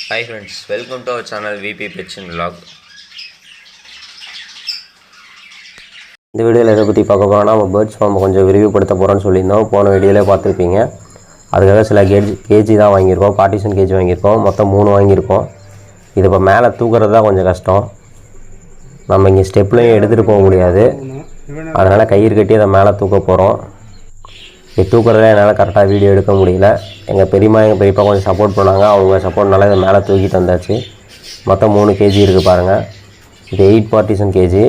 Hi friends, welcome to our channel VP Pets and Vlog. இந்த வீடியோவில் எதை பற்றி பார்க்க போகிறோம்னா நம்ம பேர்ட்ஸ் ஃபார்ம் கொஞ்சம் விரிவுபடுத்த போகிறோன்னு சொல்லியிருந்தோம். போன வீடியோவிலே பார்த்துருப்பீங்க. அதுக்காக சில கேஜி தான் வாங்கியிருக்கோம், பார்ட்டிஷன் கேஜி வாங்கியிருக்கோம். மொத்தம் 3 வாங்கியிருக்கோம். இது இப்போ மேலே தூக்குறது தான் கொஞ்சம் கஷ்டம். நம்ம இங்கே ஸ்டெப்லையும் எடுத்துகிட்டு போக முடியாது. அதனால் கயிறு கட்டி அதை மேலே தூக்க போகிறோம். இது தூக்குறதே என்னால் கரெக்டாக வீடியோ எடுக்க முடியல. எங்கள் பெரியம்மா எங்கள் பெரியப்பா கொஞ்சம் சப்போர்ட் பண்ணாங்க. அவங்க சப்போர்ட்னால இதை மேலே தூக்கிட்டு வந்தாச்சு. மொத்தம் 3 கேஜி இருக்குது பாருங்கள். இது 8 பார்ட்டிஷன் கேஜி.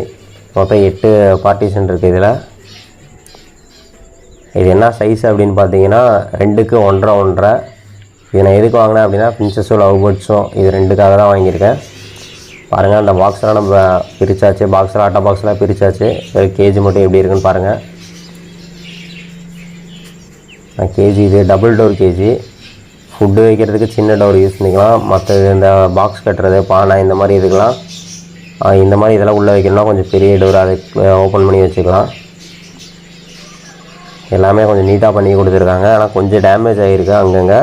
மொத்தம் 8 பார்ட்டிஷன் இருக்குது இதில். இது என்ன சைஸ் அப்படின்னு பார்த்தீங்கன்னா 2க்கு 1.5 1.5. இது நான் எதுக்கு வாங்கினேன் அப்படின்னா பிரின்சஸும் லவ் பேர்ட்ஸும் இது 2க்காக தான் வாங்கியிருக்கேன். பாருங்கள், அந்த பாக்ஸ்லாம் நம்ம பிரித்தாச்சு. பாக்ஸில் அட்டை பாக்ஸ்லாம் பிரித்தாச்சு. கேஜி மட்டும் எப்படி இருக்குன்னு பாருங்கள். கேஜி இது டபுள் டோர் கேஜி. ஃபுட்டு வைக்கிறதுக்கு சின்ன டோர் யூஸ் பண்ணிக்கலாம். மற்ற இந்த பாக்ஸ் கட்டுறது, பானை, இந்த மாதிரி இதுக்கெலாம் இந்த மாதிரி இதெல்லாம் உள்ளே வைக்கணும்னா கொஞ்சம் பெரிய டோர், அதை ஓப்பன் பண்ணி வச்சுக்கலாம். எல்லாமே கொஞ்சம் நீட்டாக பண்ணி கொடுத்துருக்காங்க. ஆனால் கொஞ்சம் டேமேஜ் ஆகிருக்கு அங்கங்கே.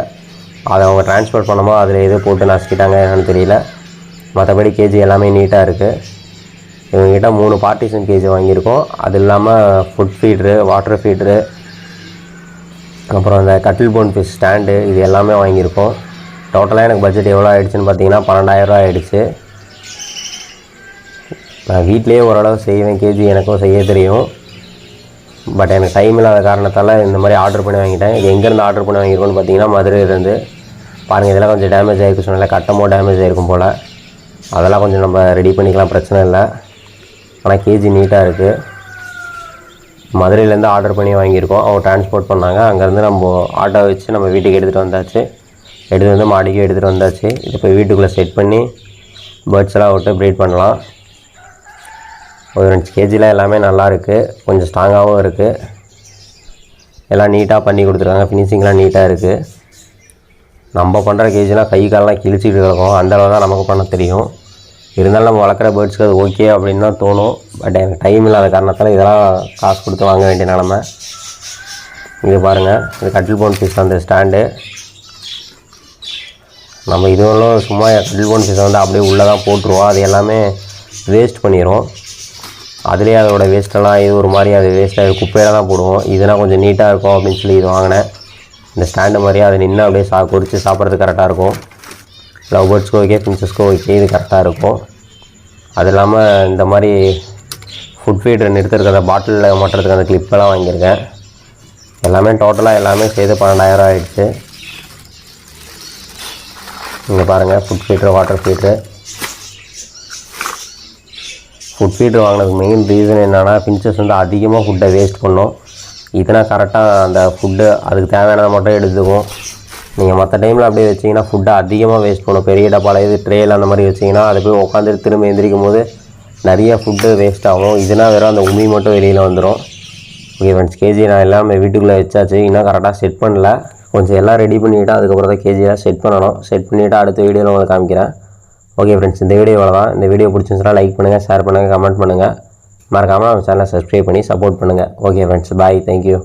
அதை அவங்க ட்ரான்ஸ்போர்ட் பண்ணும்போது அதில் எது போட்டு நசுக்கிட்டாங்க என்னன்னு தெரியல. மற்றபடி கேஜி எல்லாமே நீட்டாக இருக்குது. இவங்ககிட்ட 3 பார்ட்டிஷன் கேஜி வாங்கியிருக்கோம். அது இல்லாமல் ஃபுட் ஃபீட்ரு, வாட்டர் ஃபீட்ரு, அப்புறம் அந்த கட்டில் போன் ஃபிஷ் ஸ்டாண்டு, இது எல்லாமே வாங்கியிருக்கோம். டோட்டலாக எனக்கு பட்ஜெட் எவ்வளோ ஆகிடுச்சின்னு பார்த்தீங்கன்னா 12,000 ரூபா ஆகிடுச்சு. நான் வீட்டிலேயே ஓரளவு செய்வேன். கேஜி எனக்கும் செய்ய தெரியும். பட் எனக்கு டைம் இல்லாத காரணத்தால் இந்த மாதிரி ஆர்டர் பண்ணி வாங்கிட்டேன். இது எங்கேருந்து ஆர்டர் பண்ணி வாங்கியிருக்கோன்னு பார்த்தீங்கன்னா மதுரையிலேருந்து. பாருங்கள், இதெல்லாம் கொஞ்சம் டேமேஜ் ஆகிருக்கு. சொன்னால கட்டமோ டேமேஜ் ஆகிருக்கும் போல். அதெல்லாம் கொஞ்சம் நம்ம ரெடி பண்ணிக்கலாம், பிரச்சனை இல்லை. ஆனால் கேஜி நீட்டாக இருக்குது. மதுரையிலேருந்து ஆர்டர் பண்ணி வாங்கியிருக்கோம். அவங்க டிரான்ஸ்போர்ட் பண்ணாங்க. அங்கேருந்து நம்ம ஆட்டோ வச்சு நம்ம வீட்டுக்கு எடுத்துகிட்டு வந்தாச்சு. எடுத்துகிட்டு வந்து மாடிக்கு எடுத்துகிட்டு வந்தாச்சு. இது போய் வீட்டுக்குள்ளே செட் பண்ணி பேர்ட்ஸ் எல்லாம் விட்டு ப்ரீட் பண்ணலாம். ஒரு 2 கேஜியில் எல்லாமே நல்லாயிருக்கு. கொஞ்சம் ஸ்ட்ராங்காகவும் இருக்குது. எல்லாம் நீட்டாக பண்ணி கொடுத்துருக்காங்க. ஃபினிஷிங்லாம் நீட்டாக இருக்குது. நம்ம பண்ணுற கேஜிலாம் கை காலெலாம் கிழிச்சிட்டு கிடக்கும். அந்தளவு தான் நமக்கு பண்ண தெரியும். இருந்தாலும் நம்ம வளர்க்குற பேர்ட்ஸ்க்கு அது ஓகே அப்படின்னு தான் தோணும். பட் எனக்கு டைம் இல்லாத காரணத்தால் இதெல்லாம் காசு கொடுத்து வாங்க வேண்டிய நிலமை. இது பாருங்கள், இது கட்டில் போன் ஃபிஷ் அந்த ஸ்டாண்டு. நம்ம இதுவெல்லாம் சும்மா கட்டில் போன் ஃபிஷ்ஷை வந்து அப்படியே உள்ளே தான் போட்டுருவோம். அது எல்லாமே வேஸ்ட் பண்ணிடும். அதுலேயே அதோடய வேஸ்ட்டெல்லாம் இது ஒரு மாதிரி அது வேஸ்ட்டாக குப்பையில் தான் போடுவோம். இதெல்லாம் கொஞ்சம் நீட்டாக இருக்கும் அப்படின்னு சொல்லி இது வாங்கினேன். இந்த ஸ்டாண்டு மாதிரியே அது நின்று அப்படியே பொரித்து சாப்பிட்றதுக்கு கரெக்டாக இருக்கும். லவ் பேர்ட்ஸ்க்கு ஓகே, பிரின்சஸ்க்கு ஓகே, இது கரெக்டாக இருக்கும். அது இல்லாமல் இந்த மாதிரி ஃபுட் ஃபீடர் நிறுத்துறதுக்கு அந்த பாட்டிலில் மாட்டுறதுக்கு அந்த கிளிப்பெல்லாம் வாங்கியிருக்கேன். எல்லாமே டோட்டலாக எல்லாமே சேர்த்து 12,000 ஆகிடுச்சு. இங்கே பாருங்கள், food feeder, water feeder. Food feeder வாங்கினதுக்கு மெயின் ரீசன் என்னென்னா பிரின்சஸ் வந்து அதிகமாக ஃபுட்டை வேஸ்ட் பண்ணோம். இதனால் கரெக்டாக அந்த ஃபுட்டு அதுக்கு தேவையானதை மட்டும் எடுத்துக்கும். நீங்கள் மற்ற டைமில் அப்படியே வச்சிங்கன்னா ஃபுட்டை அதிகமாக வேஸ்ட் பண்ணும். பெரிய டப்பாவில் இது ட்ரேயில் அந்த மாதிரி வச்சிங்கன்னா அது போய் உட்காந்துட்டு திரும்ப எந்திரிக்கும் போது நிறைய ஃபுட்டு வேஸ்ட் ஆகும். இதனால் வெறும் அந்த உமி மட்டும் வெளியில் வந்துடும். ஓகே ஃப்ரெண்ட்ஸ், கேஜி நான் எல்லாமே வீட்டுக்குள்ளே வச்சாச்சு. இன்னும் கரெக்டாக செட் பண்ணல. கொஞ்சம் எல்லாம் ரெடி பண்ணிவிட்டு அதுக்கப்புறம் தான் கேஜியெலாம் செட் பண்ணணும். செட் பண்ணிவிட்டு அடுத்த வீடியோவில் உங்களுக்கு காமிக்கிறேன். ஓகே ஃப்ரெண்ட்ஸ், இந்த வீடியோ தான். இந்த வீடியோ பிடிச்சிருந்துச்சுன்னா லைக் பண்ணுங்கள், ஷேர் பண்ணுங்கள், கமெண்ட் பண்ணுங்கள். மறக்காமல் நம்ம சேனலை சப்ஸ்கிரைப் பண்ணி சப்போர்ட் பண்ணுங்கள். ஓகே ஃப்ரெண்ட்ஸ், பாய், தேங்க்யூ.